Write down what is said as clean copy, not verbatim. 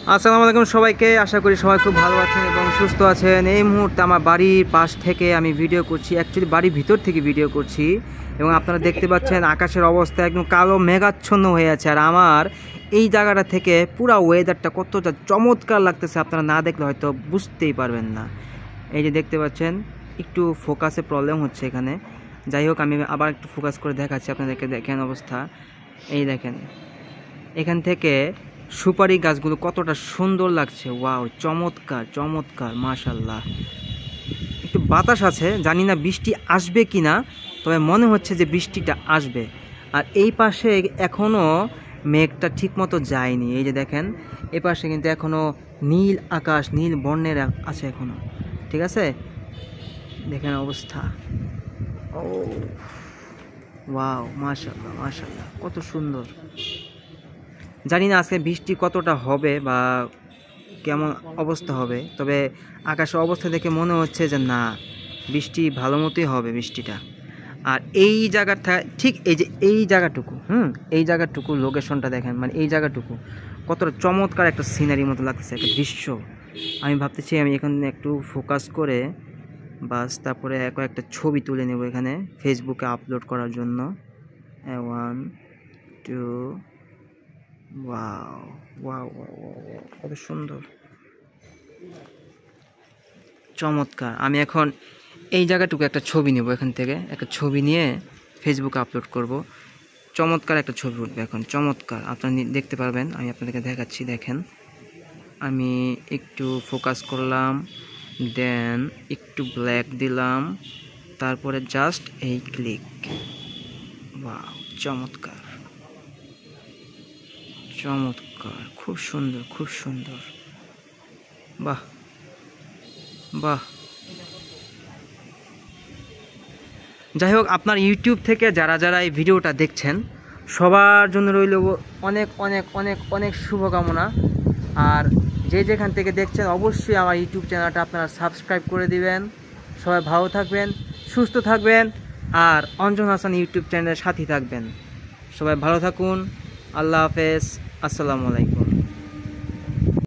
আসসালামু আলাইকুম সবাইকে। আশা করি সবাই খুব ভালো আছেন এবং সুস্থ আছেন। এই মুহূর্তে আমার বাড়ির পাশ থেকে আমি ভিডিও করছি, অ্যাকচুয়ালি বাড়ির ভিতর থেকে ভিডিও করছি এবং আপনারা দেখতে পাচ্ছেন আকাশের অবস্থা একদম কালো মেঘাচ্ছন্ন হয়ে আছে। আর আমার এই জায়গাটা থেকে পুরো ওয়েদারটা কতটা চমৎকার লাগতেছে আপনারা না দেখলে হয়তো বুঝতেই পারবেন না। এই যে দেখতে পাচ্ছেন একটু ফোকাসে প্রবলেম হচ্ছে এখানে, যাই হোক আমি আবার একটু ফোকাস করে দেখাচ্ছি আপনাদেরকে। দেখেন অবস্থা, এই দেখেন এখান থেকে সুপারি গাছগুলো কতটা সুন্দর লাগছে। ওয়াও, চমৎকার চমৎকার, মাশাল্লাহ। একটু বাতাস আছে, জানি না বৃষ্টি আসবে কি না, তবে মনে হচ্ছে যে বৃষ্টিটা আসবে। আর এই পাশে এখনও মেঘটা ঠিকমতো যায়নি। এই যে দেখেন এ পাশে কিন্তু এখনও নীল আকাশ, নীল বর্ণের আছে এখনও, ঠিক আছে। দেখেন অবস্থা, ও ওয়াও, মাশাল্লাহ মাশাল্লাহ, কত সুন্দর। জানি না আজকে বৃষ্টি কতটা হবে বা কেমন অবস্থা হবে, তবে আকাশের অবস্থা দেখে মনে হচ্ছে যে না, বৃষ্টি ভালো মতোই হবে বৃষ্টিটা। আর এই জায়গাটা ঠিক এই যে এই জায়গাটুকু, এই জায়গাটুকু লোকেশনটা দেখেন, মানে এই জায়গাটুকু কতটা চমৎকার একটা সিনারির মতো লাগতেছে, একটা দৃশ্য। আমি ভাবতেছি আমি এখানে একটু ফোকাস করে বাস তারপরে কয়েকটা ছবি তুলে নেব এখানে ফেসবুকে আপলোড করার জন্য। 1 2, ওয়াও ওয়াও ওয়াও, কত সুন্দর, চমৎকার। আমি এখন এই জায়গাটুকু একটা ছবি নেব, এখান থেকে একটা ছবি নিয়ে ফেসবুকে আপলোড করব। চমৎকার একটা ছবি উঠবে এখন, চমৎকার, আপনারা দেখতে পারবেন। আমি আপনাদেরকে দেখাচ্ছি, দেখেন আমি একটু ফোকাস করলাম, দেন একটু ব্ল্যাক দিলাম, তারপরে জাস্ট এই ক্লিক। ওয়াও, চমৎকার চমৎকার, খুব সুন্দর খুব সুন্দর, বাহ বাহ। যাই হোক, আপনার ইউটিউব থেকে যারা যারা এই ভিডিওটা দেখছেন সবার জন্য রইল অনেক অনেক অনেক অনেক শুভকামনা। আর যে যেখান থেকে দেখছেন অবশ্যই আমার ইউটিউব চ্যানেলটা আপনারা সাবস্ক্রাইব করে দিবেন। সবাই ভালো থাকবেন, সুস্থ থাকবেন, আর অঞ্জন হাসান ইউটিউব চ্যানেলের সাথে থাকবেন। সবাই ভালো থাকুন, আল্লাহ হাফেজ, আসসালামু আলাইকুম।